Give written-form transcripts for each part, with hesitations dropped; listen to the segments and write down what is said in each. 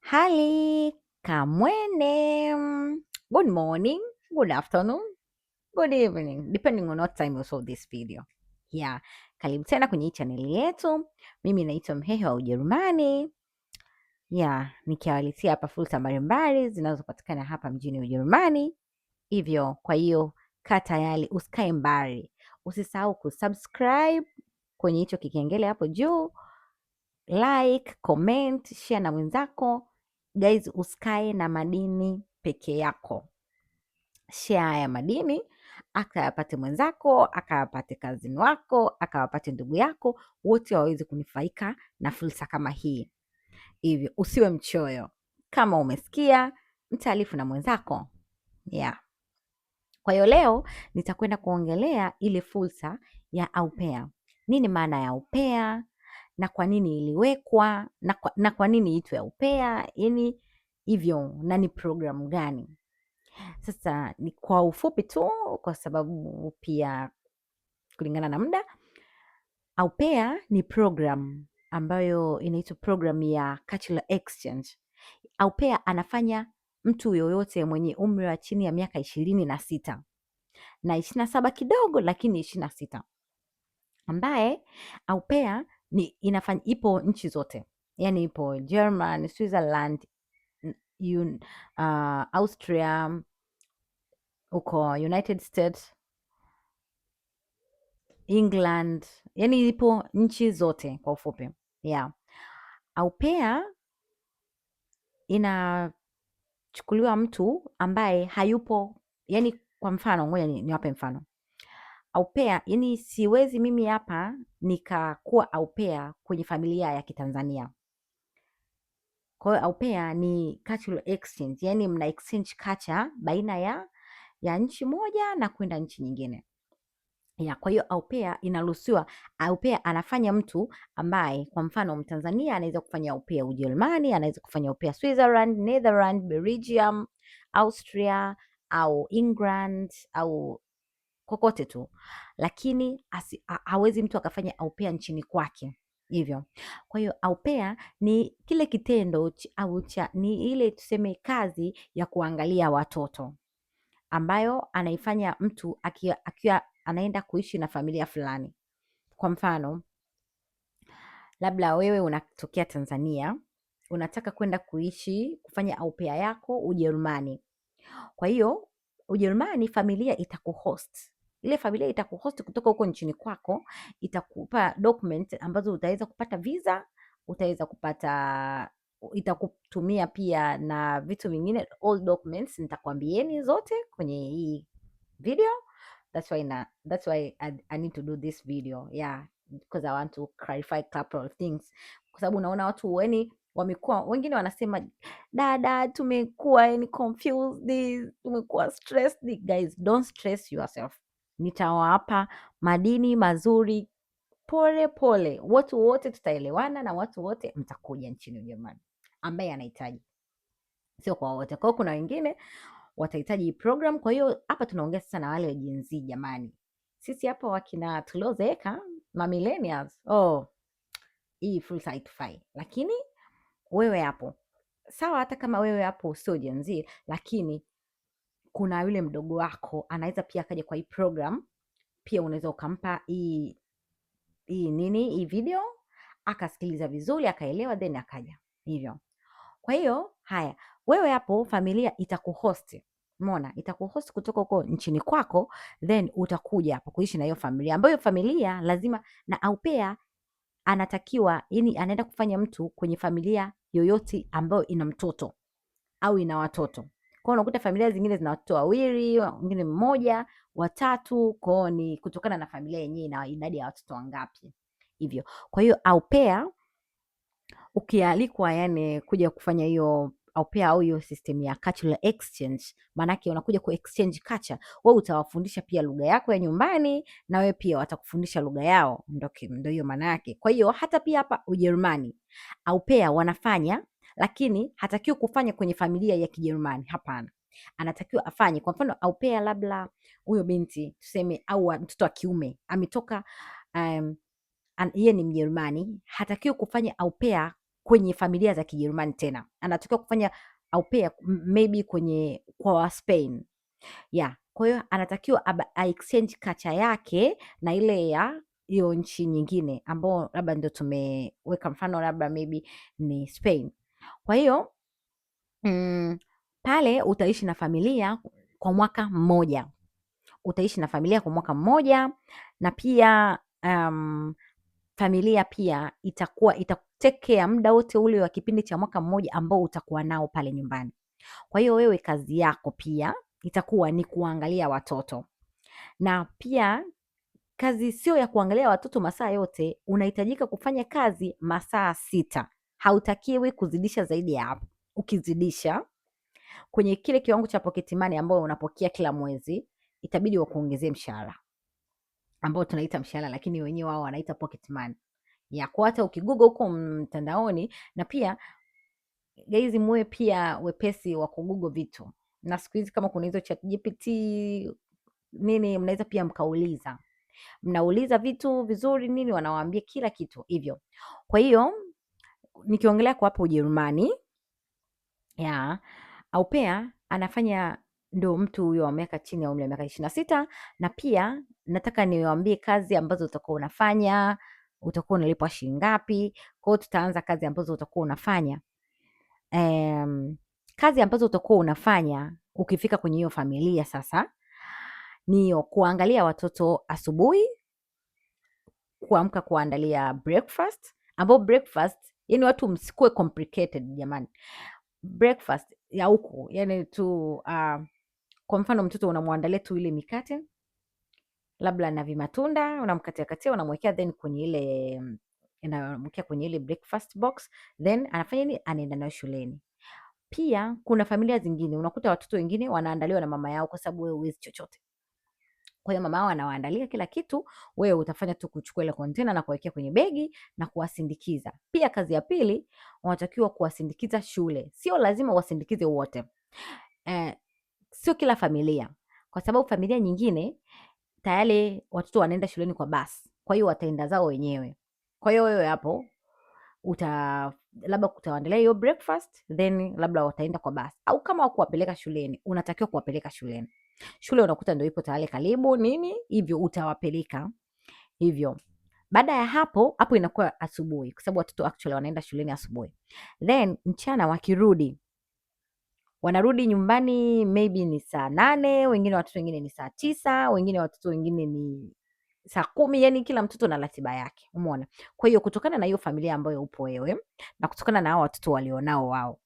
Hali, kamwene. Good morning, good afternoon, good evening, depending on what time you saw this video. Yeah, karibu tena kwenye hii chaneli yetu. Mimi naitwa Mhehe wa Ujerumani. Yeah, nikiwaletea hapa fursa mbalimbali zinazopatikana hapa mjini Ujerumani. Hivyo, kwa hiyo kaa tayari, usikae mbali. Usisahau kusubscribe kwenye hicho kikengele hapo juu, like, comment, share na mwenzako. Guys, usikae na madini peke yako. Share haya madini, akayapate mwenzako, akayapate kazini wako, akawapate ndugu yako, wote waweze kunufaika na fursa kama hii. Hivyo usiwe mchoyo. Kama umesikia, mtaarifu na mwenzako. Yeah. Kwa hiyo leo nitakwenda kuongelea ile fursa ya au pair. Nini maana ya au pair? Na kwa nini iliwekwa? Na kwa nini itwe au pair? Yaani hivyo, na ni programu gani? Sasa ni kwa ufupi tu, kwa sababu pia kulingana na muda. Au pair ni program ambayo inaitwa program ya cultural exchange. Au pair anafanya mtu yoyote mwenye umri wa chini ya miaka 26 na 27 kidogo, lakini 26, ambaye au pair ni inafanya, ipo nchi zote, yani ipo German, Switzerland, Austria, uko United States, England, yani ipo nchi zote kwa ufupi. Yeah. Au pair inachukuliwa mtu ambaye hayupo, yani kwa mfano, ngoja niwape mfano. Au pair, yani siwezi mimi hapa nikakuwa au pair kwenye familia ya Kitanzania. Kwa hiyo au pair ni cultural exchange, yani mna exchange culture baina ya nchi moja na kwenda nchi nyingine. Ya, kwa hiyo au pair inaruhusiwa. Au pair anafanya mtu ambaye kwa mfano Mtanzania anaweza kufanya au pair Ujerumani, anaweza kufanya au pair Switzerland, Netherlands, Belgium, Austria au England au kokote tu, lakini hawezi mtu akafanya au pair nchini kwake hivyo. Kwa hiyo au pair ni kile kitendo ni ile tuseme kazi ya kuangalia watoto ambayo anaifanya mtu akiwa anaenda kuishi na familia fulani. Kwa mfano, labda wewe unatokea Tanzania, unataka kwenda kufanya au pair yako Ujerumani. Kwa hiyo Ujerumani familia itakuhost. Ile familia itakuhost kutoka huko nchini kwako, itakupa document ambazo utaweza kupata visa, utaweza kupata, itakutumia pia na vitu vingine, all documents nitakwambieni zote kwenye hii video. That's why I need to do this video. Yeah, because I want to clarify a couple of things. Kwa sababu unaona watu wamekuwa, wengine wanasema dada, tumekuwa confused, tumekuwa stressed. Guys, don't stress yourself. Nitawapa madini mazuri pole pole, watu wote tutaelewana na watu wote mtakuja nchini Ujerumani ambaye anahitaji, sio kwa wote. Kwa hiyo kuna wengine watahitaji program. Kwa hiyo hapa tunaongea sasa na wale wa Gen Z. Jamani, sisi hapa wakina tuliozeeka ma millennials, hii fursa haitufai. Lakini wewe hapo sawa, hata kama wewe hapo sio Gen Z, lakini kuna yule mdogo wako anaweza pia akaja kwa hii program, pia unaweza ukampa hii video akasikiliza vizuri akaelewa, then akaja hivyo. Kwa hiyo haya, wewe hapo familia itakuhost, umeona, itakuhost kutoka huko nchini kwako, then utakuja hapo kuishi na hiyo familia, ambayo familia lazima, na au pair anatakiwa, yani anaenda kufanya mtu kwenye familia yoyote ambayo ina mtoto au ina watoto. Kwa hiyo unakuta familia zingine zina watoto wawili, wengine mmoja, watatu. Kwa hiyo ni kutokana na familia yenyewe na idadi ya watoto wangapi hivyo. Kwa hiyo au pair ukialikwa, yani kuja kufanya hiyo au pair au hiyo system ya cultural exchange, maanake unakuja ku exchange culture. Wewe utawafundisha pia lugha yako ya nyumbani na wewe pia watakufundisha lugha yao, ndio hiyo maana yake. Kwa hiyo hata pia hapa Ujerumani au pair wanafanya, lakini hatakiwi kufanya kwenye familia ya Kijerumani, hapana. Anatakiwa afanye, kwa mfano au pair, labda huyo binti tuseme, au mtoto wa kiume ametoka yeye ni Mjerumani, hatakiwi kufanya au pair kwenye familia za Kijerumani tena. Anatakiwa kufanya au pair maybe kwa Spain. Yeah. Kwa hiyo anatakiwa exchange culture yake na ile ya hiyo nchi nyingine ambao labda ndio tumeweka mfano labda maybe ni Spain. Kwa hiyo pale utaishi na familia kwa mwaka mmoja. Utaishi na familia kwa mwaka mmoja, na pia familia pia itakutake care muda wote ule wa kipindi cha mwaka mmoja ambao utakuwa nao pale nyumbani. Kwa hiyo wewe kazi yako pia itakuwa ni kuangalia watoto, na pia kazi sio ya kuangalia watoto masaa yote, unahitajika kufanya kazi masaa 6. Hautakiwi kuzidisha zaidi ya hapo. Ukizidisha kwenye kile kiwango cha pocket money ambao unapokea kila mwezi, itabidi wakuongezee mshahara ambao tunaita mshahara, lakini wenyewe wao wanaita pocket money. Ya kwa hata ukigoogle huko mtandaoni, na pia guys, muwe pia wepesi wa kugoogle vitu, na siku hizi kama kuna hizo ChatGPT nini, mnaweza pia mnauliza vitu vizuri nini, wanawaambia kila kitu hivyo. Kwa hiyo nikiongelea kwa hapo Ujerumani, au pair anafanya ndo mtu huyo wa miaka chini ya umri wa miaka 26, na pia nataka niwaambie kazi ambazo utakuwa unafanya, utakuwa unalipwa shilingi ngapi. Kwa hiyo tutaanza kazi ambazo utakuwa unafanya. Kazi ambazo utakuwa unafanya ukifika kwenye hiyo familia sasa ni kuangalia watoto asubuhi, kuamka kuandalia breakfast, ambao breakfast yani watu msikue complicated jamani. Breakfast ya huku yani tu kwa mfano mtoto unamwandalia tu ile mikate labda na vimatunda, unamkatia unamwekea, then kwenye ile inamwekea kwenye ile breakfast box, then anafanya nini, anaenda nayo shuleni. Pia kuna familia zingine unakuta watoto wengine wanaandaliwa na mama yao, kwa sababu wewe huwezi chochote. Kwa hiyo mama yao anawaandalia kila kitu, wewe utafanya tu kuchukua ile container na kuwekea kwenye begi na kuwasindikiza. Pia kazi ya pili, unatakiwa kuwasindikiza shule. Sio lazima wasindikize wote, sio kila familia, kwa sababu familia nyingine tayari watoto wanaenda shuleni kwa basi, kwa hiyo wataenda zao wenyewe. Kwa hiyo wewe hapo labda utaendelea hiyo breakfast, then labda wataenda kwa basi, au kama kuwapeleka shuleni, unatakiwa kuwapeleka shuleni. Shule unakuta ndio ipo tayari karibu nini, hivyo utawapeleka hivyo. Baada ya hapo inakuwa asubuhi, kwa sababu watoto actually wanaenda shuleni asubuhi. Then mchana wakirudi, wanarudi nyumbani maybe ni saa 8, wengine watoto wengine ni saa 9, wengine watoto wengine ni saa 10, yani kila mtoto na ratiba yake, umeona. Kwa hiyo kutokana na hiyo familia ambayo upo wewe na kutokana na hao watoto walionao wao,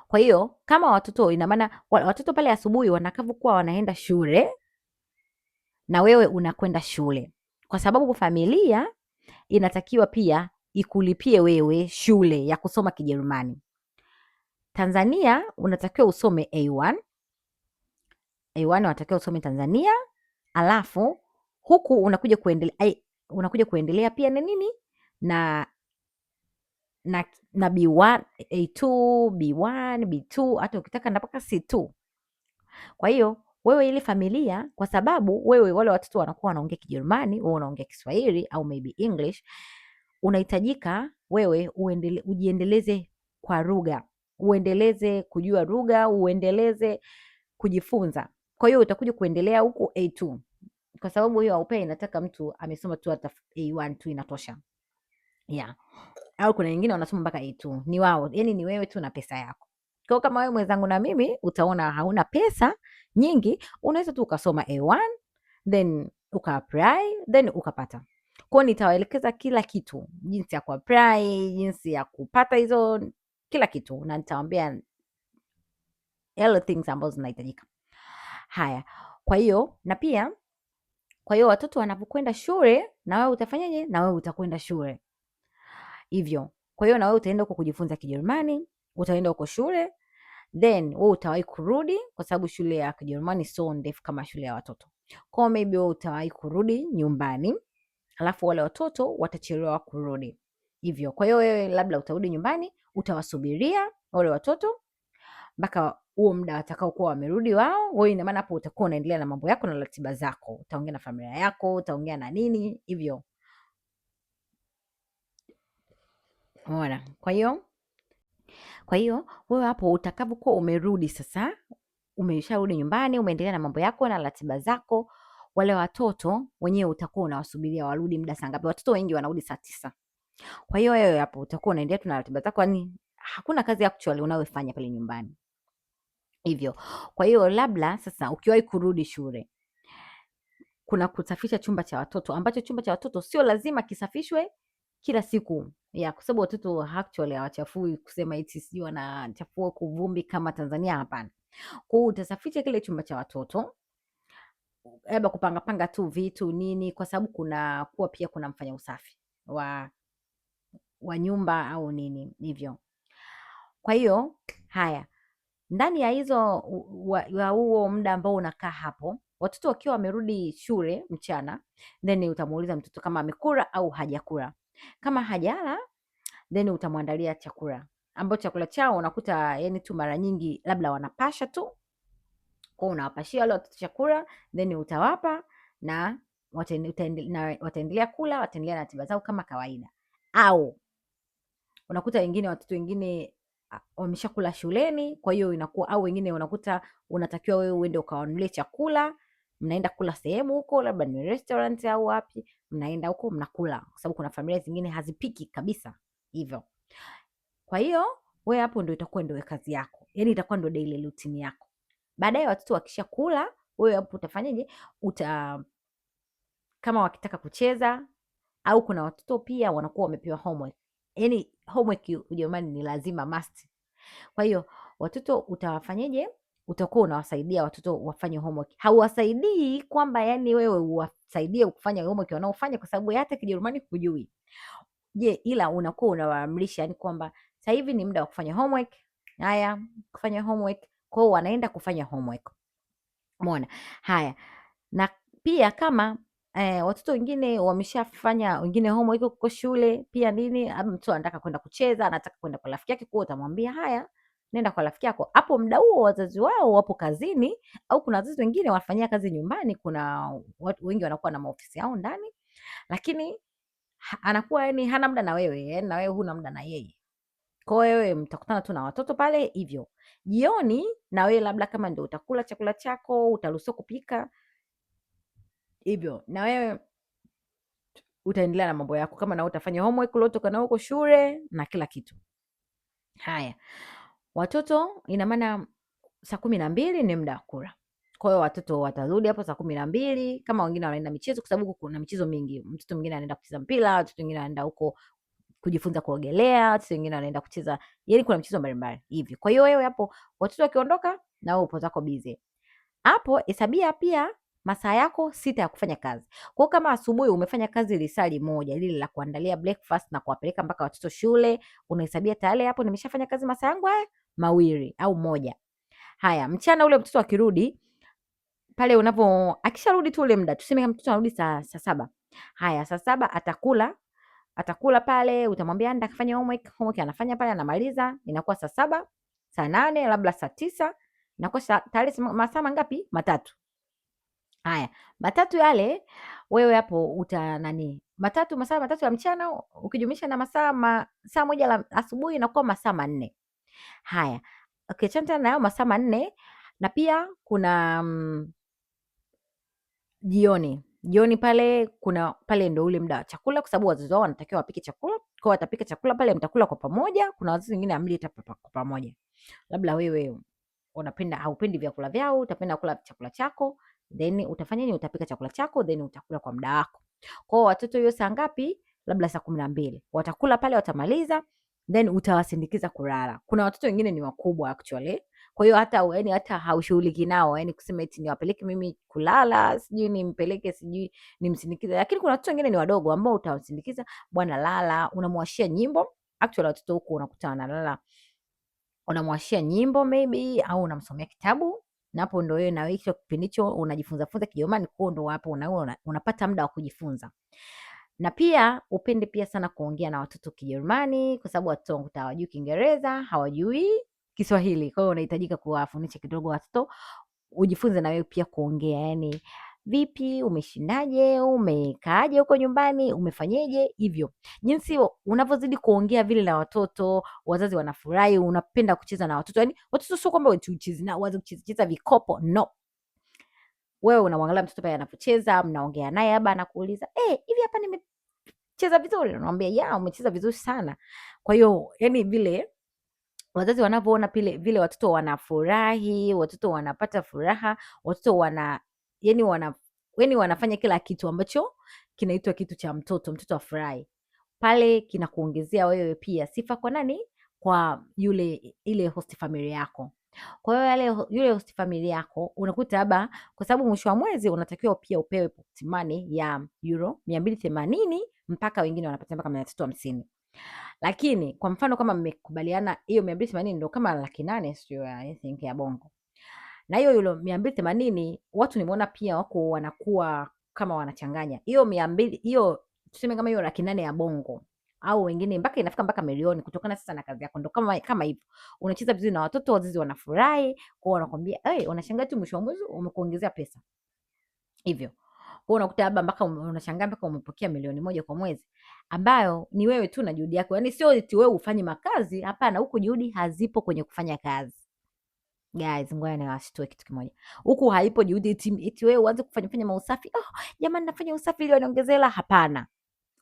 kwa hiyo kama watoto, ina maana watoto pale asubuhi wanakavyokuwa wanaenda shule na wewe unakwenda shule, kwa sababu familia inatakiwa pia ikulipie wewe shule ya kusoma Kijerumani. Tanzania unatakiwa usome A1 unatakiwa usome Tanzania, alafu huku unakuja kuendelea pia na nini na B1, A2, B1, B2, hata ukitaka mpaka C2. Kwa hiyo wewe ile familia, kwa sababu wewe wale watoto wanakuwa wanaongea Kijerumani, wewe unaongea Kiswahili au maybe English, unahitajika wewe ujiendeleze kwa lugha, uendeleze kujua lugha, uendeleze kujifunza. Kwa hiyo utakuja kuendelea huku A2, kwa sababu hiyo au pair inataka mtu amesoma tu hata A1 tu inatosha. Au kuna wengine wanasoma mpaka A2, ni wao, yani ni wewe tu na pesa yako. Kwa kama wewe mwenzangu na mimi utaona hauna pesa nyingi, unaweza tu ukasoma A1 then ukaapply then ukapata. Kwa nitawaelekeza kila kitu, jinsi ya kuapply, jinsi ya kupata hizo kila kitu, na nitawaambia all things ambazo zinahitajika. Haya, kwa hiyo na pia kwa hiyo watoto wanapokwenda shule na wewe utafanyaje? Na wewe utakwenda shule hivyo. Kwa hiyo na wewe utaenda huko kujifunza Kijerumani, utaenda huko shule, then wewe utawahi kurudi, kwa sababu shule ya Kijerumani sio ndefu kama shule ya watoto. Kwa hiyo maybe wewe utawahi kurudi nyumbani, alafu wale watoto watachelewa kurudi hivyo. Kwa hiyo wewe labda utarudi nyumbani, utawasubiria wale watoto mpaka huo muda watakao kuwa wamerudi wao. Wewe ina maana hapo utakuwa unaendelea na mambo yako na ratiba zako, utaongea na familia yako, utaongea na nini hivyo. Umeona? Kwa hiyo wewe hapo utakapokuwa umerudi sasa, umesharudi nyumbani, umeendelea na mambo yako na ratiba zako, wale watoto wenyewe utakuwa unawasubiria warudi muda saa ngapi. Watoto wengi wanarudi saa 9. Kwa hiyo wewe hapo utakuwa unaendelea tu na ratiba zako, yani hakuna kazi actually unayofanya pale nyumbani hivyo. Kwa hiyo labda sasa ukiwahi kurudi shule, kuna kusafisha chumba cha watoto, ambacho chumba cha watoto sio lazima kisafishwe kila siku kwa sababu watoto actually hawachafui kusema eti sijui wanachafua kuvumbi kama Tanzania, hapana. Kwa hiyo utasafisha kile chumba cha watoto, labda kupanga tu vitu nini, kwa sababu pia kuna mfanya usafi wa nyumba au nini hivyo. Kwa hiyo haya, ndani ya huo muda ambao unakaa hapo, watoto wakiwa wamerudi shule mchana, then utamuuliza mtoto kama amekula au hajakula. Kama hajala, then utamwandalia chakula, ambao chakula chao unakuta yani tu mara nyingi labda wanapasha tu, kwa unawapashia wale watoto chakula, then utawapa na wataendelea kula, wataendelea na ratiba zao kama kawaida. Au unakuta watoto wengine wameshakula shuleni, kwa hiyo inakuwa, au wengine unakuta unatakiwa wewe uende ukawanunulie chakula, mnaenda kula sehemu huko, labda ni restaurant au wapi, mnaenda huko mnakula, kwa sababu kuna familia zingine hazipiki kabisa hivyo. Kwa hiyo wewe hapo ndio itakuwa ndio kazi yako, yani itakuwa ndio daily routine yako. Baadaye watoto wakisha kula, wewe hapo utafanyaje? Kama wakitaka kucheza, au kuna watoto pia wanakuwa wamepewa homework. Yani homework Ujerumani ni lazima, must. Kwa hiyo watoto utawafanyaje? Utakuwa unawasaidia watoto wafanye homework. Hauwasaidii kwamba yani wewe uwasaidie kufanya homework wanaofanya, kwa sababu hata Kijerumani hujui. Ila unakuwa unawaamrisha yani kwamba sasa hivi ni muda wa kufanya homework. Haya, kufanya homework. Kwa hiyo wanaenda kufanya homework. Umeona? Haya. Na pia kama watoto wengine wameshafanya wengine homework huko shule pia nini, mtu anataka kwenda kucheza, anataka kwenda kwa rafiki yake, kwa utamwambia haya, nenda kwa rafiki yako. Hapo muda huo wazazi wao wapo kazini, au kuna wazazi wengine wanafanyia kazi nyumbani. Kuna watu wengi wanakuwa na maofisi yao ndani, lakini anakuwa yani hana muda na wewe, yani na wewe huna muda na yeye. Kwa hiyo wewe mtakutana tu na watoto pale hivyo. Jioni na wewe labda kama ndio utakula chakula chako, utaruhusiwa kupika hivyo, na wewe utaendelea na mambo yako, kama na utafanya homework uliotoka na huko shule na kila kitu. Haya, watoto ina maana saa 12 ni muda wa kula. Kwa hiyo watoto watarudi hapo saa 12, kama wengine wanaenda michezo, kwa sababu kuna michezo mingi. Mtoto mwingine anaenda kucheza mpira, watoto wengine wanaenda huko kujifunza kuogelea, watoto wengine wanaenda kucheza, yani kuna michezo mbalimbali hivi. Kwa hiyo wewe hapo watoto wakiondoka na wewe upo zako busy. Hapo hesabia pia masaa yako 6 ya kufanya kazi. Kwa kama asubuhi umefanya kazi lisali moja lile la kuandalia breakfast na kuwapeleka mpaka watoto shule, unahesabia tayari hapo nimeshafanya kazi masaa yangu 2 au 1. Haya, mchana ule mtoto akirudi pale, akisharudi tu ule muda, tuseme kama mtoto anarudi saa 7. Haya, saa 7 atakula pale, utamwambia anda kafanya homework anafanya pale, anamaliza, inakuwa saa 7, saa 8, labda saa 9, inakuwa tayari masaa mangapi? 3. Haya, 3 yale wewe hapo masaa 3 ya mchana ukijumlisha na saa 1 la asubuhi inakuwa masaa 4. Haya, ukiachana na hayo masaa 4, na pia kuna jioni pale ndo ule muda wa chakula, kwa sababu wazazi wao wanatakiwa wapike chakula. Kwa watapika chakula pale, mtakula kwa pamoja. Kuna wazazi wengine amli kwa pamoja, labda wewe haupendi vyakula vyao, utapenda kula chakula chako, then utafanya nini? Utapika chakula chako, then utakula kwa muda wako. Kwa hiyo watoto hiyo saa ngapi? Labda saa 12 watakula pale, watamaliza, then utawasindikiza kulala. Kuna watoto wengine ni wakubwa actually, kwa hiyo hata haushughuliki nao, yani kusema eti niwapeleke mimi kulala, sijui nimpeleke, sijui nimsindikize. Lakini kuna watoto wengine ni wadogo ambao utawasindikiza, bwana lala, unamwashia nyimbo. Actually watoto huko unakuta wanalala, unamwashia nyimbo maybe, au unamsomea kitabu, na hapo ndio wewe na hicho kipindi hicho unajifunza Kijerumani. Kwa ndio hapo unapata muda wa kujifunza. Na pia upende pia sana kuongea na watoto Kijerumani, kwa sababu watoto hawajui Kiingereza, hawajui Kiswahili. Kwa hiyo unahitajika kuwafundisha kidogo watoto, ujifunze na wewe pia kuongea, yani vipi, umeshindaje, umekaaje huko nyumbani, umefanyeje, hivyo. Jinsi unavyozidi kuongea vile na watoto, wazazi wanafurahi, unapenda kucheza na watoto. Yaani watoto sio kwamba ucheze nao, waanze kucheza vikopo, no. Wewe unamwangalia mtoto pale anapocheza, mnaongea naye, labda anakuuliza, hivi hapa nimecheza vizuri? Unamwambia, yeah, umecheza vizuri sana. Kwa hiyo yani vile wazazi wanavyoona vile watoto wanafurahi, watoto wanapata furaha, watoto wanafanya kila kitu ambacho kinaitwa kitu cha mtoto afurahi, pale kinakuongezea wewe pia sifa kwa nani? Kwa ile host family yako. Kwa hiyo yule host family yako unakuta labda, kwa sababu mwisho wa mwezi unatakiwa pia upewe pocket money ya euro 280 mpaka wengine wanapata mpaka 350. Lakini kwa mfano kama mmekubaliana hiyo 280 ndio kama 800,000 sio, I think, ya bongo. Na hiyo 280 watu nimeona pia wako wanakuwa kama wanachanganya. Hiyo 200, hiyo tuseme kama hiyo 800,000 ya bongo, au wengine mpaka inafika mpaka milioni, kutokana sasa na kazi yako. Ndio kama hivyo. Unacheza vizuri na watoto, wazazi wanafurahi, kwa wanakwambia, unashangaa tu mwisho wa mwezi umekuongezea pesa. Hivyo. Kwa unakuta labda mpaka unashangaa mpaka umepokea 1,000,000 kwa mwezi, ambayo ni wewe tu na juhudi yako. Yaani sio eti wewe ufanye makazi, hapana, huku juhudi hazipo kwenye kufanya kazi. Guys, ngoja niwashtue kitu kimoja. Huku haipo juhudi eti wewe uanze kufanya mausafi. Jamani nafanya usafi ili waniongezee hela, hapana.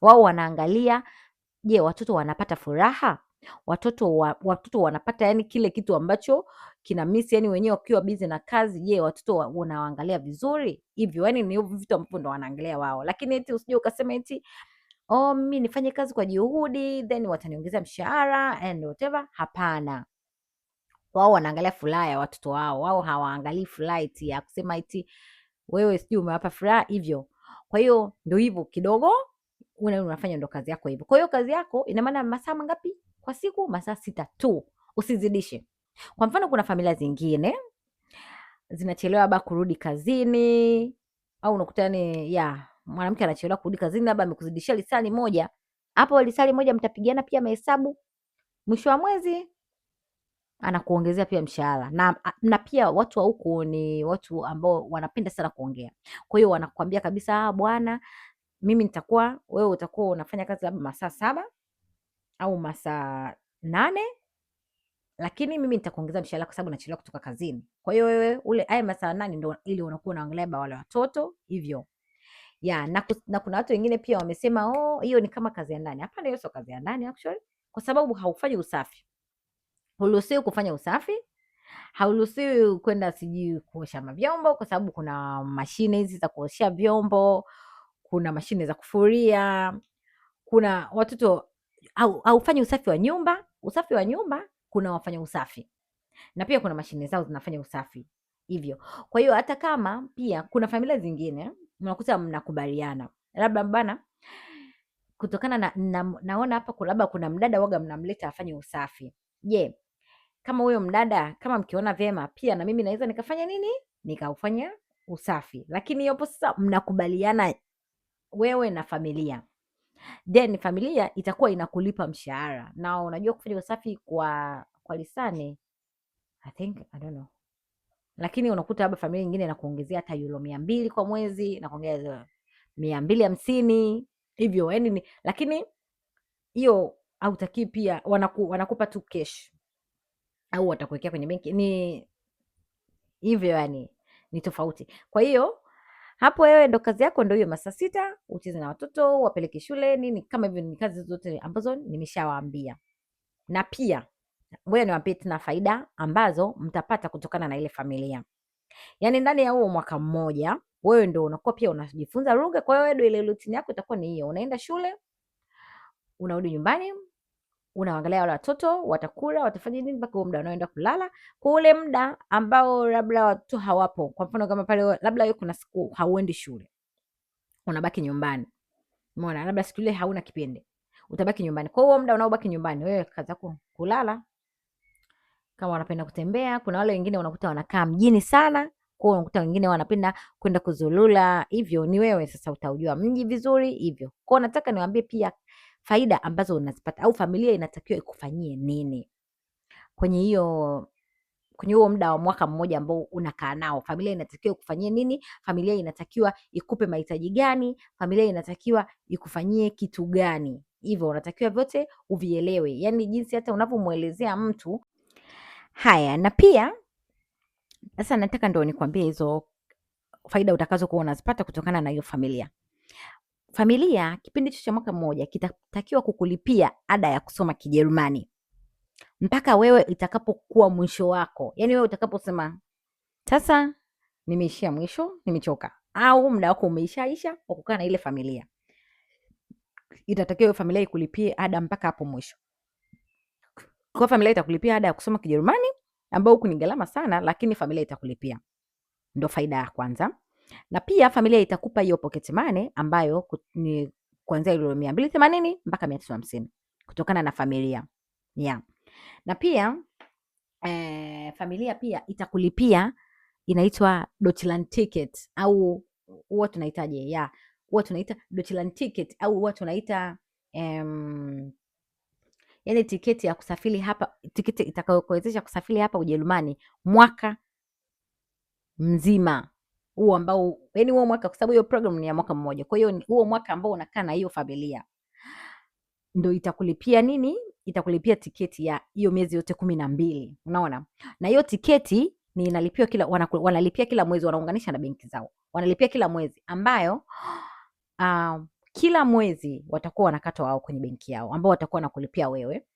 Wao wanaangalia, je, watoto wanapata furaha? Watoto wanapata yani kile kitu ambacho kina miss, yani wenyewe wakiwa busy na kazi, je, watoto wanaangalia vizuri? Hivyo yani ni vitu ambavyo ndo wanaangalia wao. Lakini eti usije ukasema eti mimi nifanye kazi kwa juhudi then wataniongezea mshahara and whatever. Hapana. Wao wanaangalia furaha ya watoto wao. Wao hawaangalii furaha eti ya kusema eti wewe sijui umewapa furaha hivyo. Kwa hiyo ndio hivyo kidogo unafanya ndo kazi yako hivyo. Kwa hiyo kazi yako ina maana masaa mangapi kwa siku? Masaa 6 tu, usizidishe. Kwa mfano kuna familia zingine zinachelewa labda kurudi kazini, au unakuta mwanamke anachelewa kurudi kazini, labda amekuzidishia lisali moja. Hapo lisali moja mtapigana pia mahesabu, mwisho wa mwezi anakuongezea pia mshahara. Na pia watu wa huku ni watu ambao wanapenda sana kuongea. Kwa hiyo wanakuambia kabisa, bwana, mimi wewe utakuwa unafanya kazi labda masaa 7 au masaa 8, lakini mimi nitakuongeza mshahara kwa sababu nachelewa kutoka kazini. Kwa hiyo wewe haya masaa 8 ndio ili unakuwa unaangalia wale watoto hivyo. Na kuna watu wengine pia wamesema hiyo ni kama kazi ya ndani. Hapana, hiyo sio kazi ya ndani actually, kwa sababu haufanyi usafi. Huruhusiwi kufanya usafi, hauruhusiwi kwenda sijui kuosha vyombo, kwa sababu kuna mashine hizi za kuoshea vyombo, kuna mashine za kufuria, kuna watoto haufanyi usafi wa nyumba. Usafi wa nyumba kuna wafanya usafi, na pia kuna mashine zao zinafanya usafi hivyo. Kwa hiyo hata kama pia kuna familia zingine mnakuta mnakubaliana, labda bana, kutokana naona hapa labda kuna mdada waga mnamleta afanye usafi. Je, kama huyo mdada, kama mkiona vyema, pia na mimi naweza nikafanya nini, nikaufanya usafi. Lakini hapo sasa mnakubaliana wewe na familia, then familia itakuwa inakulipa mshahara. Na unajua kufanya usafi kwa lisani, I don't know, lakini unakuta labda familia nyingine inakuongezea hata euro 200 kwa mwezi, na kuongeza 250 hivyo yani. Lakini hiyo hautaki pia, wanakupa tu cash au watakuwekea kwenye benki, ni hivyo yani, ni tofauti. Kwa hiyo hapo wewe ndo kazi yako ndo hiyo masaa 6 ucheze na watoto, wapeleke shule nini, kama hivyo ni kazi zote ambazo nimeshawaambia. Na pia wewe niwaambie tena faida ambazo mtapata kutokana na ile familia. Yaani ndani ya huo mwaka mmoja wewe ndo unakuwa pia unajifunza lugha. Kwa hiyo wewe ile routine yako itakuwa ni hiyo, unaenda shule, unarudi nyumbani, unaangalia wale watoto watakula, watafanya nini mpaka muda unaoenda kulala. Kwa ule muda ambao labda watu hawapo, kwa mfano kama pale labda wewe kuna siku hauendi shule, unabaki nyumbani, umeona, labda siku ile hauna kipindi, utabaki nyumbani. Kwa hiyo muda unaobaki nyumbani wewe kazi yako kulala. Kama wanapenda kutembea, kuna wale wengine unakuta wanakaa mjini sana, kwa hiyo unakuta wengine wanapenda kwenda kuzulula hivyo. Ni wewe sasa utaujua mji vizuri hivyo. Kwa hiyo nataka niwaambie pia faida ambazo unazipata, au familia inatakiwa ikufanyie nini kwenye hiyo kwenye huo muda wa mwaka mmoja ambao unakaa nao. Familia inatakiwa ikufanyie nini? Familia inatakiwa ikupe mahitaji gani? Familia inatakiwa ikufanyie kitu gani? Hivyo unatakiwa vyote uvielewe, yaani jinsi hata unavyomuelezea mtu. Haya, na pia sasa nataka ndo nikwambie hizo faida utakazokuwa unazipata kutokana na hiyo familia. Familia kipindi cha mwaka mmoja kitatakiwa kukulipia ada ya kusoma Kijerumani mpaka wewe itakapokuwa mwisho wako, yaani wewe utakaposema sasa nimeishia mwisho, nimechoka, au muda wako umeishaisha wa kukaa na ile familia, itatakiwa familia ikulipie ada mpaka hapo mwisho. Kwa familia itakulipia ada ya kusoma Kijerumani ambao huku ni gharama sana, lakini familia itakulipia. Ndio faida ya kwanza. Na pia familia itakupa hiyo pocket money ambayo ni kuanzia euro 280 mpaka 350 kutokana na familia. Yeah. Na pia familia pia itakulipia inaitwa Deutschland ticket au huwa tunaitaje? Huwa tunaita Deutschland ticket au huwa tunaita yani tiketi ya kusafiri hapa, tiketi itakayokuwezesha kusafiri hapa Ujerumani mwaka mzima. Huo ambao yani huo mwaka, kwa sababu hiyo program ni ya mwaka mmoja. Kwa hiyo huo mwaka ambao unakaa na hiyo familia ndio itakulipia nini? Itakulipia tiketi ya hiyo miezi yote 12. Unaona? Na hiyo tiketi ni inalipiwa wanalipia kila mwezi, wanaunganisha na benki zao. Wanalipia kila mwezi ambayo kila mwezi watakuwa wanakata wao kwenye benki yao ambao watakuwa wanakulipia wewe.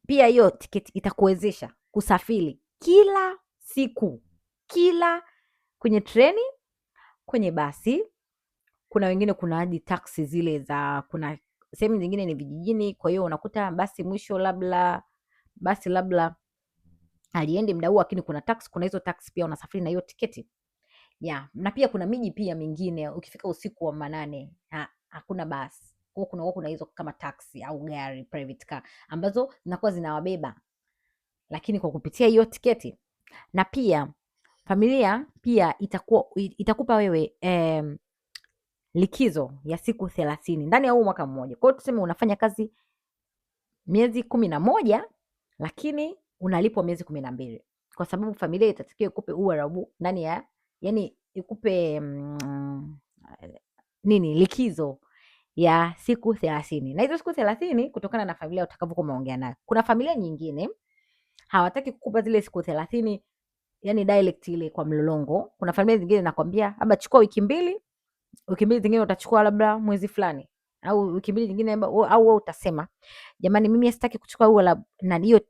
Pia hiyo tiketi itakuwezesha kusafiri kila siku, kwenye treni, kwenye basi. Kuna wengine kuna hadi taxi zile za, kuna sehemu zingine ni vijijini, kwa hiyo unakuta basi mwisho labda aliendi muda huo, lakini kuna taxi, kuna hizo taxi pia unasafiri na hiyo tiketi. Yeah, na pia kuna miji pia mingine ukifika usiku wa manane hakuna basi. Kwa hiyo kuna hizo kama taxi au gari private car ambazo zinakuwa zinawabeba lakini kwa kupitia hiyo tiketi. Na pia familia pia itakupa wewe likizo ya siku 30 ndani ya huu mwaka mmoja. Kwa hiyo tuseme unafanya kazi miezi 11 lakini unalipwa miezi 12 kwa sababu familia itatakiwa ikupe uarabu ndani ya, yani ikupe likizo ya siku 30. Na hizo siku 30 kutokana na familia utakavyokuwa umeongea nayo. Kuna familia nyingine hawataki kukupa zile siku 30 yani direct ile kwa mlolongo. Kuna familia zingine nakwambia labda chukua wiki mbili zingine utachukua labda mwezi fulani, au wiki mbili nyingine au wewe utasema jamani, mimi sitaki kuchukua huo na hiyo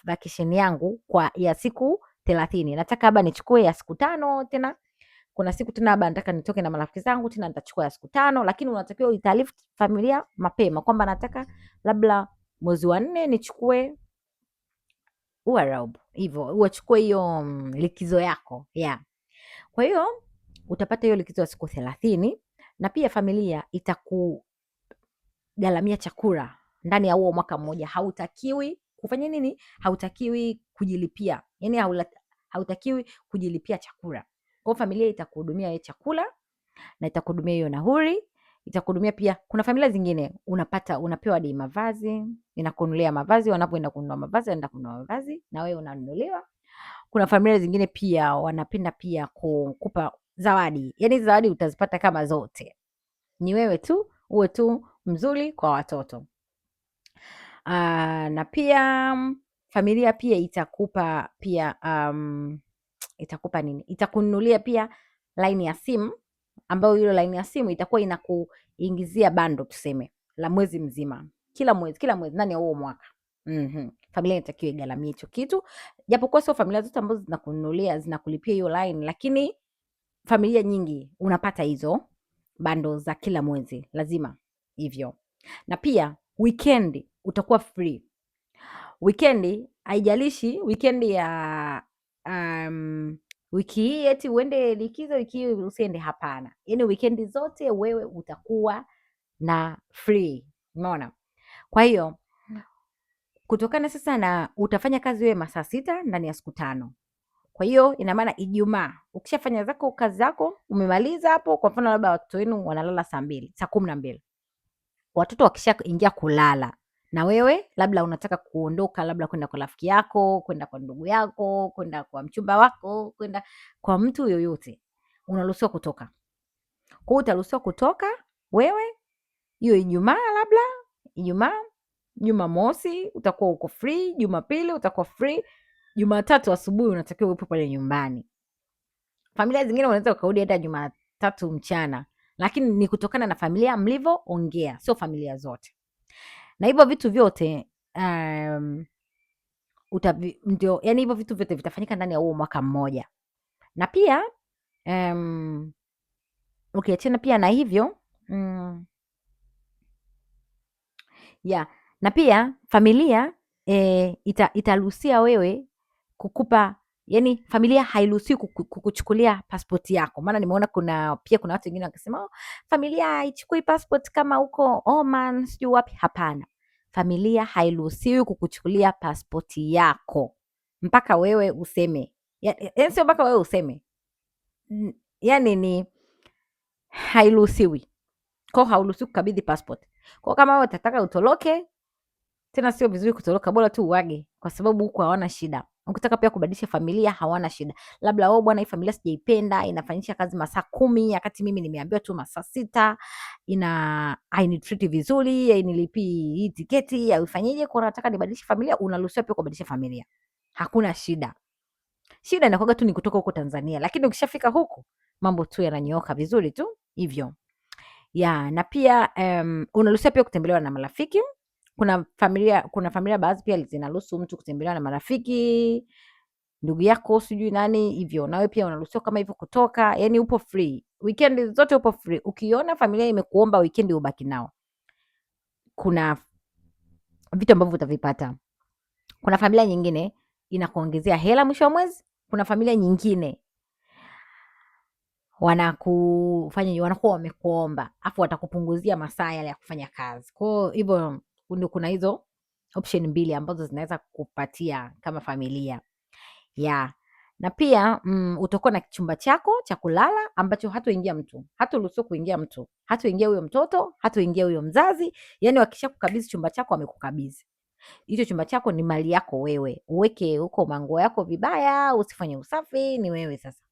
vacation yangu kwa ya siku 30, nataka labda nichukue ya siku 5 tena. Kuna siku tena labda nataka nitoke na marafiki zangu tena nitachukua ya siku 5, lakini unatakiwa utaarifu familia mapema kwamba nataka labda mwezi wa 4 nichukue Uarabu, hivyo uchukue hiyo likizo yako. Yeah. Kwa hiyo utapata hiyo likizo ya siku 30 na pia familia itakugharamia chakula ndani ya huo mwaka mmoja. Hautakiwi kufanya nini? Hautakiwi kujilipia. Yaani hautakiwi kujilipia chakula. Kwa hiyo familia itakuhudumia hiyo chakula na itakuhudumia hiyo nauli, itakuhudumia pia. Kuna familia zingine unapewa hadi mavazi, inakununulia mavazi, wanapoenda kununua mavazi, wanaenda kununua mavazi na wewe unanunuliwa. Kuna familia zingine pia wanapenda pia kukupa zawadi. Yaani zawadi utazipata kama zote. Ni wewe tu uwe tu mzuri kwa watoto. Na pia familia pia itakupa pia itakupa nini? Itakununulia pia line ya simu ambayo hiyo line ya simu itakuwa inakuingizia bando tuseme la mwezi mzima. Kila mwezi ndani ya huo mwaka. Familia inatakiwa igharamie hicho kitu. Japokuwa sio familia zote ambazo zinakulipia hiyo line, lakini familia nyingi unapata hizo bando za kila mwezi lazima hivyo. Na pia weekend utakuwa free. Weekend haijalishi weekend ya wiki hii eti uende likizo, wiki hii usiende, hapana. Yaani weekend zote wewe utakuwa na free. Umeona? Kwa hiyo kutokana sasa na utafanya kazi wewe masaa 6 ndani ya siku 5. Kwa hiyo ina maana Ijumaa ukishafanya zako kazi zako umemaliza hapo, kwa mfano labda watoto wenu wanalala saa 12, saa 12. Watoto wakishaingia kulala na wewe labda unataka kuondoka, labda kwenda kwa rafiki yako, kwenda kwa ndugu yako, kwenda kwa mchumba wako, kwenda kwa mtu yoyote, unaruhusiwa kutoka. Kwa hiyo utaruhusiwa kutoka wewe hiyo Ijumaa, labda Ijumaa, Jumamosi utakuwa uko free, Jumapili utakuwa free, Jumatatu asubuhi unatakiwa upo pale nyumbani. Familia zingine unaweza ukarudi hata Jumatatu mchana, lakini ni kutokana na familia mlivyoongea, sio familia zote. Na hivyo vitu vyote ndio, yani hivyo vitu vyote vitafanyika ndani ya huo mwaka mmoja. Na pia ukiachana pia na hivyo na pia familia itaruhusia wewe kukupa, yani familia hairuhusiwi kukuchukulia pasipoti yako. Maana nimeona kuna watu wengine wakisema familia haichukui passport kama huko Oman sijui wapi. Hapana, familia hairuhusiwi kukuchukulia pasipoti yako mpaka wewe useme, yani sio mpaka wewe useme, yani ni hairuhusiwi. Kwa hiyo hauruhusiwi kukabidhi passport. Kwa kama wewe utataka utoroke, tena sio vizuri kutoroka, bora tu uage, kwa sababu huko hawana shida. Ukitaka pia kubadilisha familia hawana shida. Labda wewe bwana, hii familia sijaipenda, inafanyisha kazi masaa 10 wakati mimi nimeambiwa tu masaa 6, hainitreat vizuri, hainilipii hii tiketi, haifanyeje, kwa nataka nibadilishe familia, unaruhusiwa pia kubadilisha familia. Hakuna shida. Shida inakuwa tu ni kutoka huko Tanzania, lakini ukishafika huko mambo tu yananyooka vizuri tu hivyo. Na pia unaruhusiwa pia kutembelewa na marafiki. Kuna familia baadhi pia zinaruhusu mtu kutembelewa na marafiki, ndugu yako sijui nani hivyo, nawe pia unaruhusiwa kama hivyo kutoka, yani upo free. Weekend zote upo free. Ukiona familia imekuomba weekend ubaki nao, kuna vitu ambavyo utavipata. Kuna familia nyingine inakuongezea hela mwisho wa mwezi. Kuna familia nyingine wanakuwa wamekuomba afu watakupunguzia masaa yale ya kufanya kazi. Kwa hivyo ndio kuna hizo option mbili ambazo zinaweza kupatia kama familia. Na pia utakuwa na chumba chako cha kulala ambacho hatoingia mtu, hataruhusiwa kuingia mtu, hatoingia huyo mtoto, hatoingia huyo mzazi. Yani wakishakukabidhi chumba chako, wamekukabidhi hicho chumba chako, ni mali yako wewe. Uweke huko manguo yako vibaya, usifanye usafi, ni wewe sasa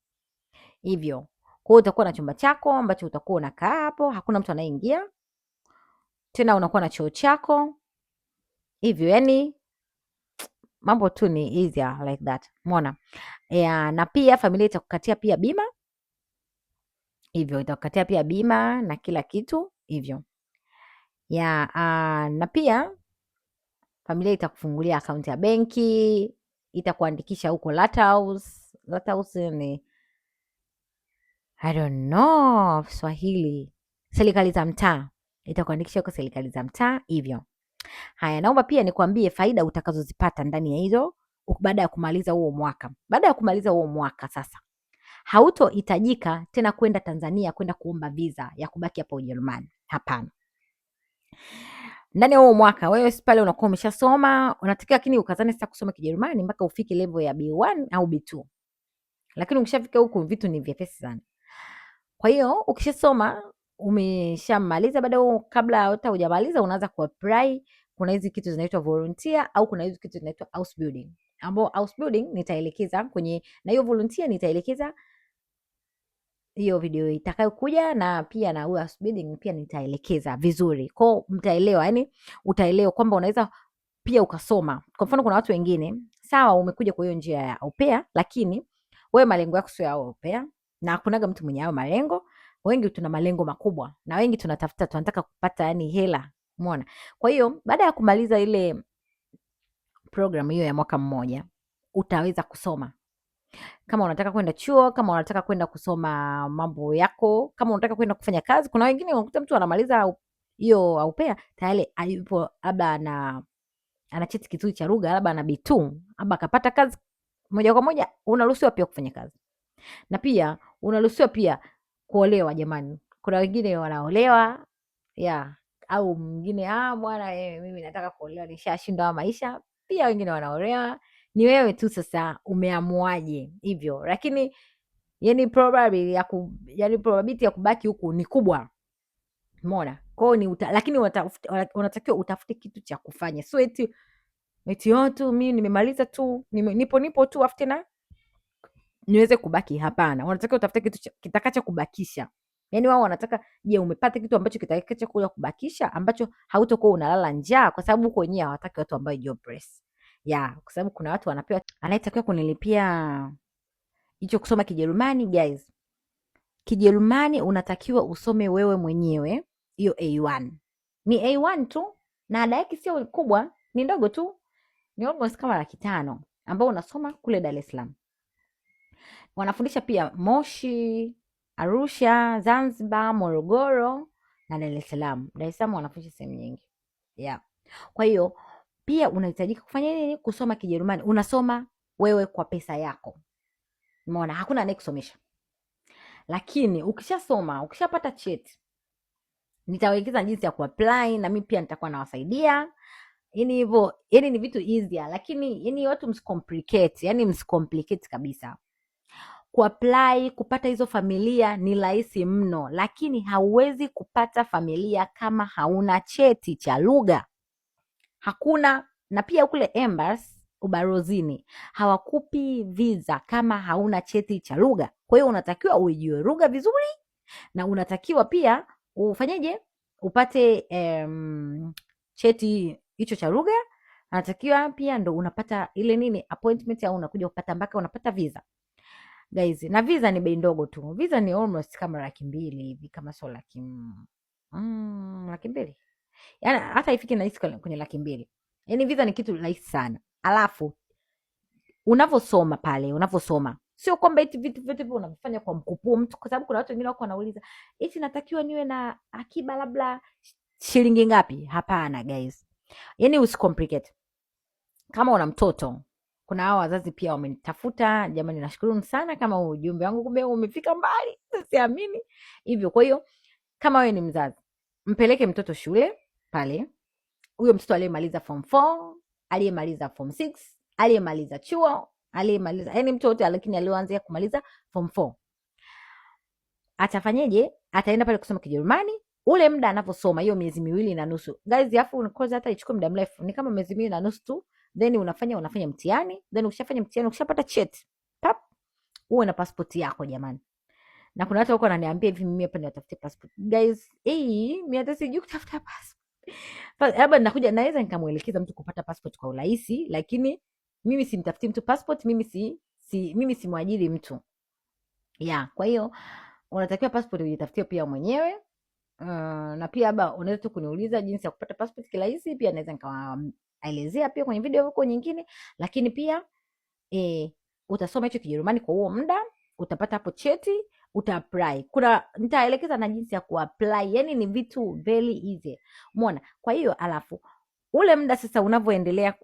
hivyo. Kwa hiyo utakuwa na chumba chako ambacho utakuwa unakaa hapo, hakuna mtu anayeingia tena, unakuwa na choo chako hivyo. Yani mambo tu ni easier like that, umeona? Na pia familia itakukatia pia bima hivyo, itakukatia pia bima na kila kitu hivyo. Na pia familia itakufungulia akaunti ya benki, itakuandikisha huko Lighthouse. Lighthouse ni I don't know Swahili, serikali za mtaa, itakuandikisha huko serikali za mtaa hivyo. Haya, naomba pia nikwambie faida utakazozipata ndani ya hizo baada ya kumaliza huo mwaka. Baada ya kumaliza huo mwaka sasa, hautohitajika tena kwenda Tanzania kwenda kuomba visa ya kubaki hapa Ujerumani. Hapana. Ndani ya huo mwaka wewe pale unakuwa umeshasoma, unatakiwa lakini ukazane sasa kusoma Kijerumani mpaka ufike level ya B1 au B2. Lakini ukishafika huko vitu ni vyepesi sana. Kwa hiyo ukishasoma, umeshamaliza, baada kabla hata hujamaliza unaanza kuapply. Kuna hizi kitu zinaitwa volunteer au kuna hizi kitu zinaitwa house building, ambao house building nitaelekeza kwenye, na hiyo volunteer nitaelekeza hiyo video itakayokuja, na pia na house building pia nitaelekeza vizuri. Kwa mtaelewa, yani utaelewa kwamba unaweza pia ukasoma. Kwa mfano kuna watu wengine sawa, umekuja kwa hiyo njia ya au pair, lakini wewe malengo yako sio ya au pair, na hakunaga mtu mwenye hayo malengo. Wengi tuna malengo makubwa na wengi tunataka kupata yani hela, umeona? Kwa hiyo baada ya kumaliza ile program hiyo ya mwaka mmoja, utaweza kusoma. Kama unataka kwenda chuo, kama unataka kwenda kusoma mambo yako, kama unataka kwenda kufanya kazi. Kuna wengine unakuta mtu anamaliza hiyo au pair tayari alipo labda ana cheti kizuri cha lugha, labda ana B2, labda akapata kazi moja kwa moja, unaruhusiwa pia kufanya kazi. Na pia unaruhusiwa pia kuolewa. Jamani, kuna wengine wanaolewa au mwingine bwana mimi nataka kuolewa, nishashindwa maisha. Pia wengine wanaolewa. Ni wewe tu sasa umeamuaje hivyo, lakini yani probability ya kubaki huku ni kubwa, umeona? Kwa hiyo lakini unatakiwa utafute kitu cha kufanya, so eti tu mimi nimemaliza tu nipo tu afu tena niweze kubaki. Hapana, wanatakiwa utafute kitu kitakacho kubakisha. Yaani wao wanataka, je, umepata kitu ambacho kitakacho kuja kubakisha, ambacho hautakuwa unalala njaa, kwa sababu huko wenyewe hawataki watu ambao jobless. Kwa sababu kuna watu wanapewa, anayetakiwa kunilipia hicho kusoma Kijerumani. Guys, Kijerumani unatakiwa usome wewe mwenyewe, hiyo A1. Ni A1 tu na ada yake sio kubwa, ni ndogo tu, ni almost kama 500,000 ambao unasoma kule Dar es Salaam. Wanafundisha pia Moshi, Arusha, Zanzibar, Morogoro na Dar es Salaam. Dar es Salaam wanafundisha sehemu nyingi. Kwa hiyo pia unahitajika kufanya nini? Kusoma Kijerumani. Unasoma wewe kwa pesa yako. Umeona? Hakuna anayekusomesha. Lakini ukishasoma, ukishapata cheti, nitawaelekeza jinsi ya kuapply na mimi pia nitakuwa nawasaidia. Yaani hivyo, yaani ni vitu easier, lakini yaani watu msikomplicate, yaani msikomplicate kabisa. Kuapply kupata hizo familia ni rahisi mno, lakini hauwezi kupata familia kama hauna cheti cha lugha. Hakuna. Na pia kule embassy, ubarozini, hawakupi visa kama hauna cheti cha lugha. Kwa hiyo unatakiwa ujue lugha vizuri, na unatakiwa pia ufanyeje, upate cheti hicho cha lugha. Unatakiwa pia ndo unapata ile nini appointment, au unakuja kupata mpaka unapata visa. Guys, na visa ni bei ndogo tu. Visa ni almost kama 200,000 hivi, kama sio 200,000. Yaani hata ifiki na hisi kwenye 200,000. Yaani visa ni kitu rahisi sana. Alafu unavosoma pale, sio kwamba eti vitu vyote hivyo unavifanya kwa mkupuo mtu, kwa sababu kuna watu wengine wako wanauliza eti natakiwa niwe na akiba labda shilingi ngapi? Hapana guys. Yaani usicomplicate. Kama una mtoto, kuna hao wazazi pia wamenitafuta, jamani nashukuru sana kama ujumbe wangu kumbe umefika mbali, siamini hivyo. Kwa hiyo kama wewe ni mzazi, mpeleke mtoto shule pale. Huyo mtoto aliyemaliza form 4, aliyemaliza form 6, aliyemaliza chuo, aliyemaliza, yaani mtu wote lakini alioanza kumaliza form 4. Atafanyeje? Ataenda pale kusoma Kijerumani. Ule muda anaposoma hiyo miezi 2.5. Guys, afu kozi hata ichukue muda mrefu, ni kama miezi 2.5 tu. Then unafanya mtihani, then ukishafanya mtihani, ukishapata cheti, pap, uwe na passport yako jamani. Na kuna watu wako wananiambia hivi, mimi hapa natafuta passport. Guys, mimi hata sijui kutafuta passport. Labda nakuja naweza nikamuelekeza mtu kupata passport kwa urahisi, lakini mimi simtafuti mtu passport, mimi simwajiri mtu. Kwa hiyo unatakiwa passport ujitafutie pia mwenyewe. Na pia labda unaweza tu kuniuliza jinsi ya kupata passport kirahisi, pia naweza nikawaelezea pia kwenye video huko nyingine. Lakini pia utasoma hicho Kijerumani kwa huo muda, utapata hapo cheti, utaapply. Nitaelekeza na jinsi ya kuapply, yani ni vitu very easy. Umeona? Kwa hiyo alafu ule muda sasa unavyoendelea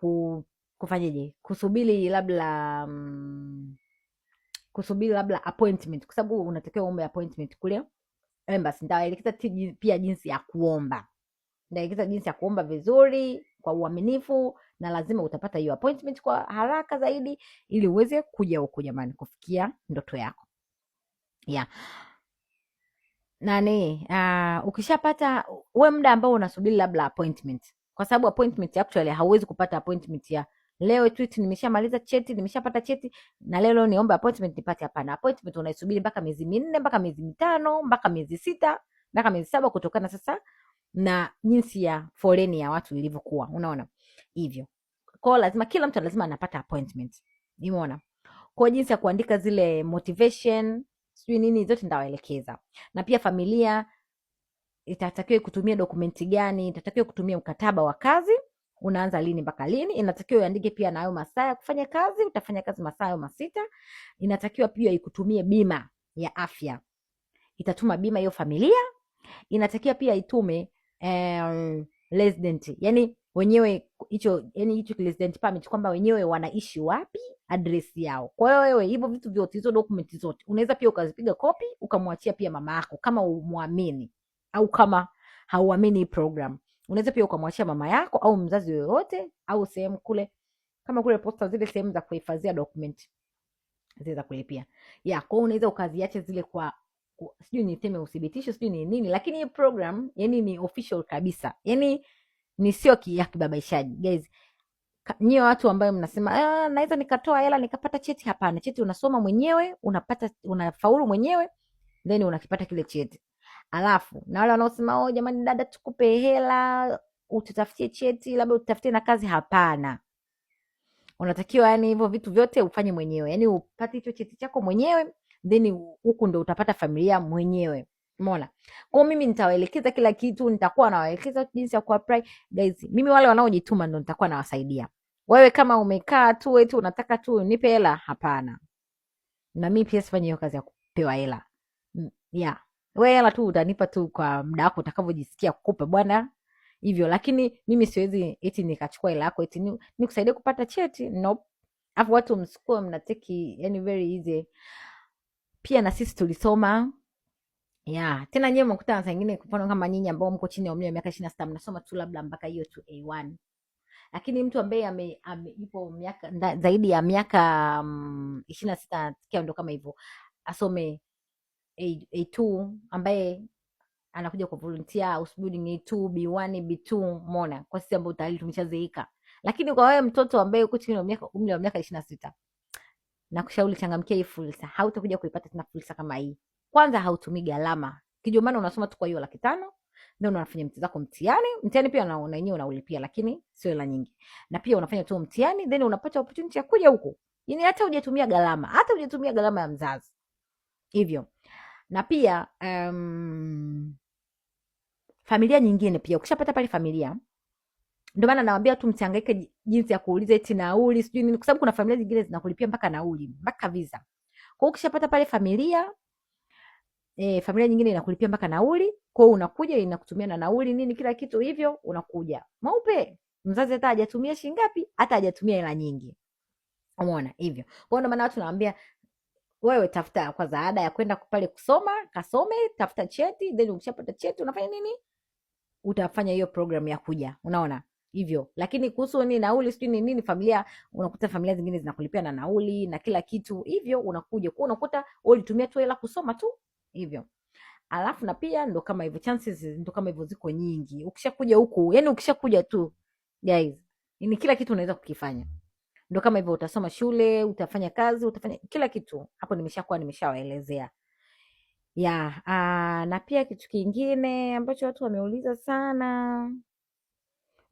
kufanyaje, kusubiri labda appointment, kwa sababu unatakiwa uombe appointment kule embassy. Nitaelekeza pia jinsi ya kuomba. Nitaelekeza jinsi ya kuomba vizuri kwa uaminifu, na lazima utapata hiyo appointment kwa haraka zaidi ili uweze kuja huko jamani, kufikia ndoto yako. Ukishapata wewe muda ambao unasubiri labda appointment, kwa sababu appointment actually hauwezi kupata appointment ya leo tweet nimeshamaliza cheti, nimeshapata cheti na leo niombe appointment nipate. Hapana, appointment unaisubiri mpaka miezi 4, mpaka miezi 5, mpaka miezi 6, mpaka miezi 7, kutokana sasa na jinsi ya foleni ya watu ilivyokuwa. Unaona hivyo? Kwa lazima kila mtu lazima anapata appointment. Umeona? Kwa jinsi ya kuandika zile motivation sijui nini zote ndawaelekeza. Na pia familia itatakiwa kutumia dokumenti gani, itatakiwa kutumia mkataba wa kazi, unaanza lini mpaka lini, inatakiwa uandike pia na hayo masaa ya kufanya kazi, utafanya kazi masaa hayo 6. Inatakiwa pia ikutumie bima ya afya, itatuma bima hiyo familia. Inatakiwa pia itume resident, yani wenyewe hicho resident permit, kwamba wenyewe wanaishi wapi, address yao. Kwa hiyo wewe hivyo vitu vyote, hizo document zote unaweza pia ukazipiga copy ukamwachia pia mama yako, kama umuamini au kama hauamini program. Unaweza pia ukamwachia mama yako au mzazi yoyote, au sehemu kule kama kule posta, zile sehemu za kuhifadhia document zile za kulipia. Kwa hiyo unaweza ukaziacha zile sijui niseme uthibitisho, sijui ni nini, lakini hii program yani ni official kabisa, yani ni sio ya kibabaishaji guys. Nyie watu ambao mnasema naweza nikatoa hela nikapata cheti, hapana. Cheti unasoma mwenyewe, unafaulu mwenyewe, then unakipata kile cheti. Alafu na wale wanaosema jamani dada tukupe hela ututafutie cheti, labda ututafutie na kazi, hapana. Unatakiwa yani hivyo vitu vyote ufanye mwenyewe, yani upate hicho cheti chako mwenyewe, then huku ndo utapata familia mwenyewe. Umeona? Kwa mimi nitawaelekeza kila kitu, nitakuwa nawaelekeza jinsi ya kuapply guys. Mimi wale wanaojituma ndo nitakuwa nawasaidia. Wewe kama umekaa tu eti unataka tu nipe hela, hapana. Na mimi pia sifanyi hiyo kazi ya kupewa hela. Yeah. Wewe hela tu utanipa tu kwa muda wako utakavyojisikia kukupa bwana hivyo, lakini mimi siwezi eti nikachukua hela yako eti nikusaidie kupata cheti. Nope. Afu watu msikuwa mnateki yani very easy. Pia na sisi tulisoma. Yeah, tena nyewe mkutana saa nyingine, kwa mfano kama nyinyi ambao mko chini ya umri wa miaka 26 mnasoma tu labda mpaka hiyo tu A1. Lakini mtu ambaye yupo miaka zaidi ya miaka 26 ndo kama hivyo asome A2, ambaye anakuja kwa volunteer house building A2, B1, B2. Umeona? Kwa sisi ambao tayari tumeshazeeka. Lakini kwa wewe mtoto ambaye uko chini ya umri wa miaka 26, nakushauri changamkia hii fursa. Hautakuja kuipata tena fursa kama hii. Kwanza hautumii gharama. Kijua maana unasoma tu kwa hiyo 500, ndio unafanya mtihani pia na wenyewe unaulipia, lakini sio hela nyingi. Na pia unafanya tu mtihani, then unapata opportunity ya kuja huko. Yaani hata hujatumia gharama ya mzazi. Hivyo. Na pia familia nyingine pia ukishapata pale familia, ndio maana nawaambia tu msihangaike jinsi ya kuuliza eti nauli sijui nini, kwa sababu kuna familia nyingine zinakulipia mpaka nauli, mpaka visa. Kwa hiyo ukishapata pale familia, familia nyingine inakulipia mpaka nauli, kwa hiyo unakuja inakutumia na nauli nini kila kitu, hivyo unakuja. Maupe, mzazi hata hajatumia shilingi ngapi, hata hajatumia hela nyingi. Umeona hivyo. Kwa hiyo ndio maana watu naambia wewe tafuta kwa zaada ya kwenda pale kusoma, kasome, tafuta cheti, then ukishapata cheti unafanya nini? Utafanya hiyo program ya kuja. Unaona? Hivyo. Lakini kuhusu ni nauli sijui nini, familia unakuta familia zingine zinakulipia na nauli na kila kitu. Hivyo unakuja. Kwa unakuta wewe ulitumia tu hela kusoma tu. Hivyo. Alafu na pia ndo kama hivyo chances ndo kama hivyo ziko nyingi. Ukishakuja huku, yani ukishakuja tu guys, ni kila kitu unaweza kukifanya. Ndo kama hivyo utasoma shule, utafanya kazi, utafanya kila kitu. Hapo nimeshawaelezea. Ya, na pia kitu kingine ambacho watu wameuliza sana.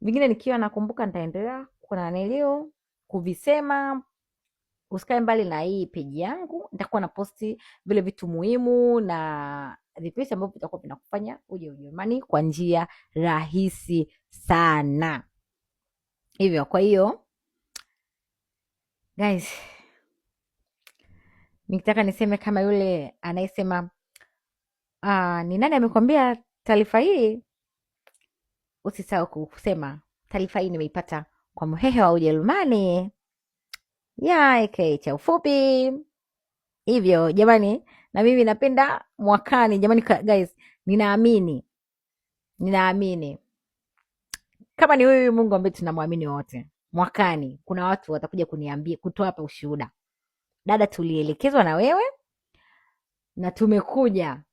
Vingine nikiwa nakumbuka nitaendelea kuna nilio kuvisema. Usikae mbali na hii page yangu. Nitakuwa na posti vile vitu muhimu na vipesi ambavyo vitakuwa vinakufanya uje Ujerumani kwa njia rahisi sana. Hivyo kwa hiyo guys, nikitaka niseme kama yule anayesema ni nani amekwambia taarifa hii? Usisahau kusema taarifa hii nimeipata kwa Mhehe wa Ujerumani. Ya, cha ufupi. Hivyo jamani, na mimi napenda mwakani jamani guys, ninaamini kama ni wewe Mungu ambaye tunamwamini wote, mwakani kuna watu watakuja kuniambia, kutoa hapa ushuhuda. Dada, tulielekezwa na wewe na tumekuja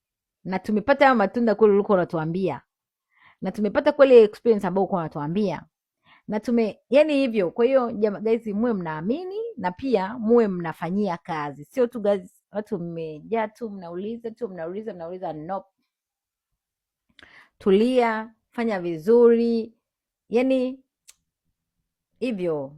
na tumepata hayo matunda kule ulikuwa unatuambia, na tumepata kweli experience ambayo ulikuwa unatuambia, na yani hivyo. Kwa hiyo guys, muwe mnaamini na pia muwe mnafanyia kazi. Sio tu guys watu mmejaa tu mnauliza. Nope. Tulia, fanya vizuri. Yani hivyo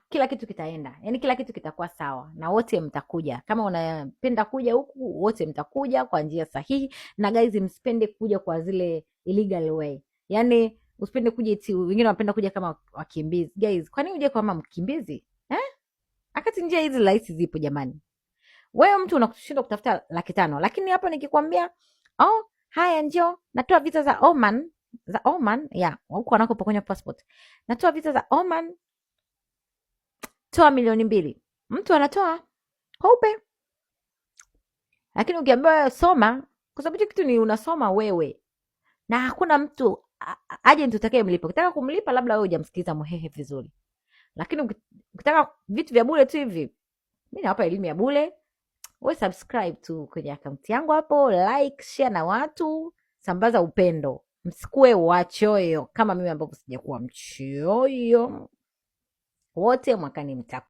kila kitu kitaenda, yani kila kitu kitakuwa sawa na wote mtakuja. Kama unapenda kuja huku, wote mtakuja kwa njia sahihi. Na guys, msipende kuja kwa zile illegal way. Yani usipende kuja eti wengine wanapenda kuja kama wakimbizi. Guys, kwa nini uje kama mkimbizi? Akati njia hizi rahisi zipo jamani. Wewe mtu unakushinda kutafuta 500,000, lakini hapa nikikwambia haya njoo natoa visa za Oman, ya huko wanakopokonya passport. Natoa visa za Oman, toa 2,000,000. Mtu anatoa kaupe. Lakini ukiambiwa wewe soma, kwa sababu kitu ni unasoma wewe, na hakuna mtu agent utakaye mlipa. Ukitaka kumlipa labda wewe hujamsikiza Mhehe vizuri. Lakini ukitaka vitu vya bure tu hivi, mimi nawapa elimu ya bure. we subscribe tu kwenye akaunti yangu hapo, like, share na watu, sambaza upendo. Msikue wachoyo kama mimi ambavyo sijakuwa mchoyo. Wote mwakani